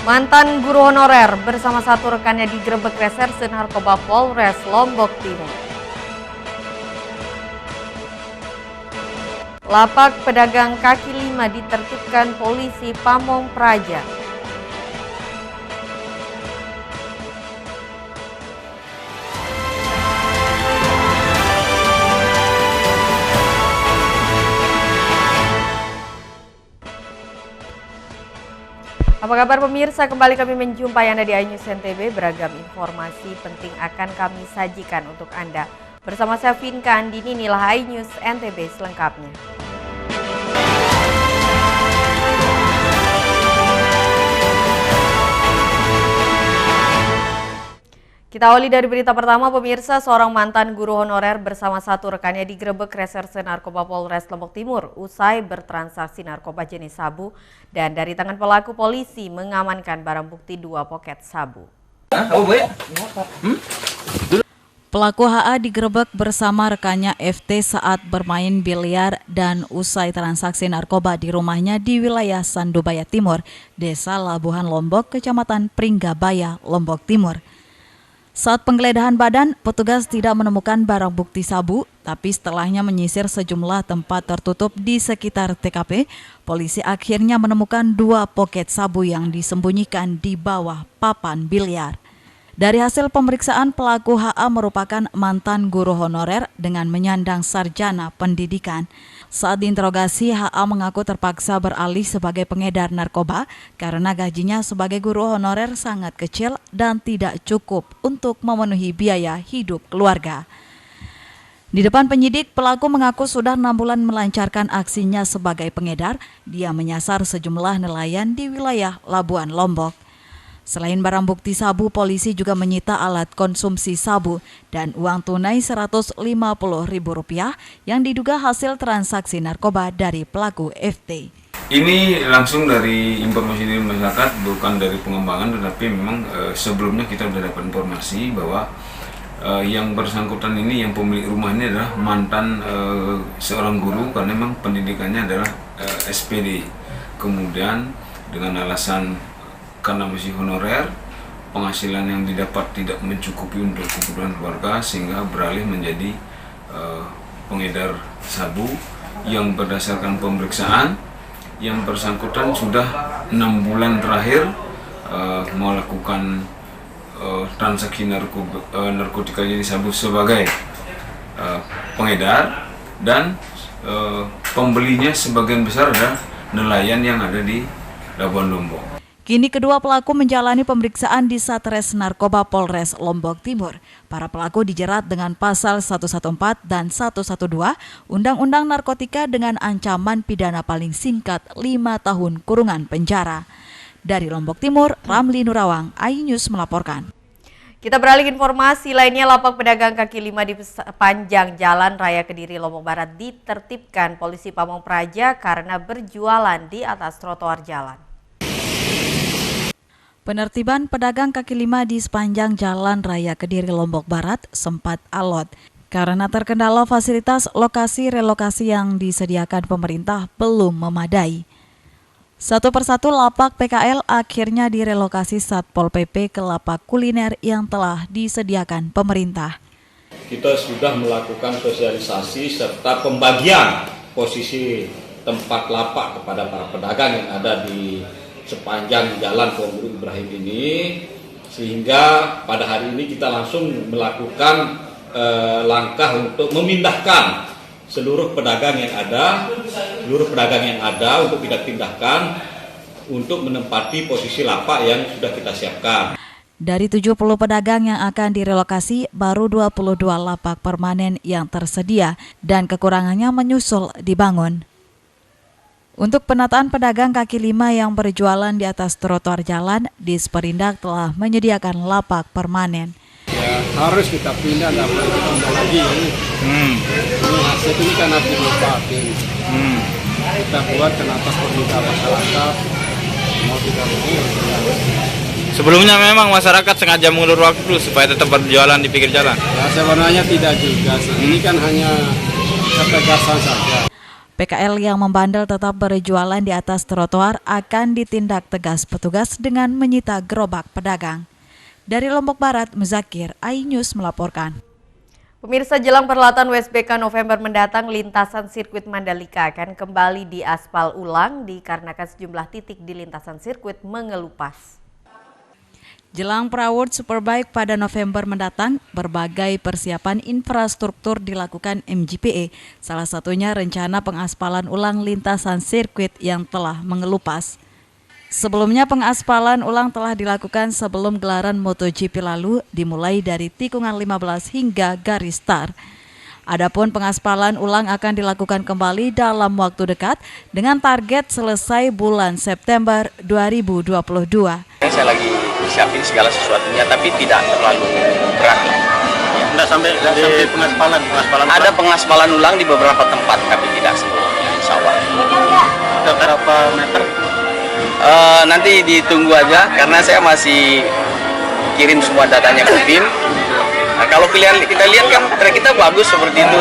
Mantan guru honorer bersama satu rekannya digerebek Reserse Narkoba Polres Lombok Timur. Lapak pedagang kaki lima ditertibkan polisi Pamong Praja. Apa kabar pemirsa? Kembali kami menjumpai Anda di iNews NTB. Beragam informasi penting akan kami sajikan untuk Anda. Bersama saya Vinka Andini, inilah iNews NTB selengkapnya. Kita awali dari berita pertama pemirsa, seorang mantan guru honorer bersama satu rekannya digerebek Reserse Narkoba Polres Lombok Timur usai bertransaksi narkoba jenis sabu, dan dari tangan pelaku polisi mengamankan barang bukti 2 poket sabu. Pelaku HA digerebek bersama rekannya FT saat bermain biliar dan usai transaksi narkoba di rumahnya di wilayah Sandubaya Timur, Desa Labuhan Lombok, Kecamatan Pringgabaya, Lombok Timur. Saat penggeledahan badan, petugas tidak menemukan barang bukti sabu, tapi setelahnya menyisir sejumlah tempat tertutup di sekitar TKP, polisi akhirnya menemukan 2 poket sabu yang disembunyikan di bawah papan biliar. Dari hasil pemeriksaan, pelaku HA merupakan mantan guru honorer dengan menyandang sarjana pendidikan. Saat diinterogasi, HA mengaku terpaksa beralih sebagai pengedar narkoba karena gajinya sebagai guru honorer sangat kecil dan tidak cukup untuk memenuhi biaya hidup keluarga. Di depan penyidik, pelaku mengaku sudah 6 bulan melancarkan aksinya sebagai pengedar. Dia menyasar sejumlah nelayan di wilayah Labuan Lombok. Selain barang bukti sabu, polisi juga menyita alat konsumsi sabu dan uang tunai Rp150.000 yang diduga hasil transaksi narkoba dari pelaku FT. Ini langsung dari informasi dari masyarakat, bukan dari pengembangan, tetapi memang sebelumnya kita sudah dapat informasi bahwa yang bersangkutan ini, yang pemilik rumah ini adalah mantan seorang guru karena memang pendidikannya adalah SPD. Kemudian dengan alasan karena masih honorer, penghasilan yang didapat tidak mencukupi untuk kebutuhan keluarga, sehingga beralih menjadi pengedar sabu yang berdasarkan pemeriksaan yang bersangkutan sudah 6 bulan terakhir melakukan transaksi narkotika jenis sabu sebagai pengedar, dan pembelinya sebagian besar adalah nelayan yang ada di Labuan Lombok. Kini kedua pelaku menjalani pemeriksaan di Satres Narkoba Polres Lombok Timur. Para pelaku dijerat dengan pasal 114 dan 112 Undang-Undang Narkotika dengan ancaman pidana paling singkat 5 tahun kurungan penjara. Dari Lombok Timur, Ramli Nurawang, iNews melaporkan. Kita beralih ke informasi lainnya, lapak pedagang kaki lima di sepanjang Jalan Raya Kediri, Lombok Barat ditertibkan polisi Pamong Praja karena berjualan di atas trotoar jalan. Penertiban pedagang kaki lima di sepanjang Jalan Raya Kediri Lombok Barat sempat alot karena terkendala fasilitas lokasi relokasi yang disediakan pemerintah belum memadai. Satu persatu lapak PKL akhirnya direlokasi Satpol PP ke lapak kuliner yang telah disediakan pemerintah. Kita sudah melakukan sosialisasi serta pembagian posisi tempat lapak kepada para pedagang yang ada di sepanjang jalan Tuan Guru Ibrahim ini, sehingga pada hari ini kita langsung melakukan langkah untuk memindahkan seluruh pedagang yang ada untuk kita pindahkan untuk menempati posisi lapak yang sudah kita siapkan. Dari 70 pedagang yang akan direlokasi, baru 22 lapak permanen yang tersedia dan kekurangannya menyusul dibangun. Untuk penataan pedagang kaki lima yang berjualan di atas trotoar jalan, Disperindak telah menyediakan lapak permanen. Ya, harus kita pindah, tidak boleh kita pindah lagi. Ini hasil ini kan harus dimanfaatin. Kita buat ke atas permintaan masyarakat, mau tidak mau. Sebelumnya memang masyarakat sengaja mengulur waktu supaya tetap berjualan di pinggir jalan. Ya, sebenarnya tidak juga sih. Ini kan hanya ketegasan saja. PKL yang membandel tetap berjualan di atas trotoar akan ditindak tegas petugas dengan menyita gerobak pedagang. Dari Lombok Barat, Muzakir, iNews melaporkan. Pemirsa, jelang perhelatan WSBK November mendatang, lintasan sirkuit Mandalika akan kembali diaspal ulang dikarenakan sejumlah titik di lintasan sirkuit mengelupas. Jelang Pra-World Superbike pada November mendatang, berbagai persiapan infrastruktur dilakukan MGPE, salah satunya rencana pengaspalan ulang lintasan sirkuit yang telah mengelupas. Sebelumnya pengaspalan ulang telah dilakukan sebelum gelaran MotoGP lalu, dimulai dari tikungan 15 hingga garis start. Adapun pengaspalan ulang akan dilakukan kembali dalam waktu dekat dengan target selesai bulan September 2022. Saya lagi siapin segala sesuatunya, tapi tidak terlalu berat. Tidak sampai pengaspalan. Ada pengaspalan ulang di beberapa tempat, tapi tidak seluruhnya, insya Allah. Berapa meter? Nanti ditunggu aja, karena saya masih kirim semua datanya ke tim. Nah, kalau kita lihat kan track kita bagus seperti itu,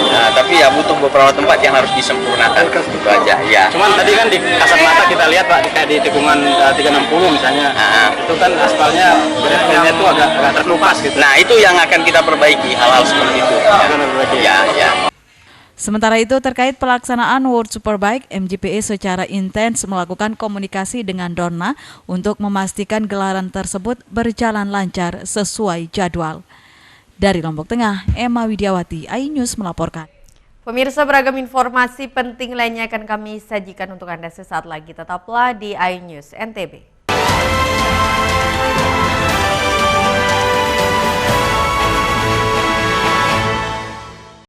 nah, tapi ya butuh beberapa tempat yang harus disempurnakan, itu aja. Ya. Cuman tadi kan di kasat mata kita lihat Pak, kayak di tikungan 360 misalnya, itu kan aspalnya itu agak terkelupas gitu. Nah itu yang akan kita perbaiki, hal-hal seperti itu. Ya. Sementara itu, terkait pelaksanaan World Superbike, MGPE secara intens melakukan komunikasi dengan Dorna untuk memastikan gelaran tersebut berjalan lancar sesuai jadwal. Dari Lombok Tengah, Emma Widiawati, iNews melaporkan. Pemirsa, beragam informasi penting lainnya akan kami sajikan untuk Anda sesaat lagi. Tetaplah di iNews NTB.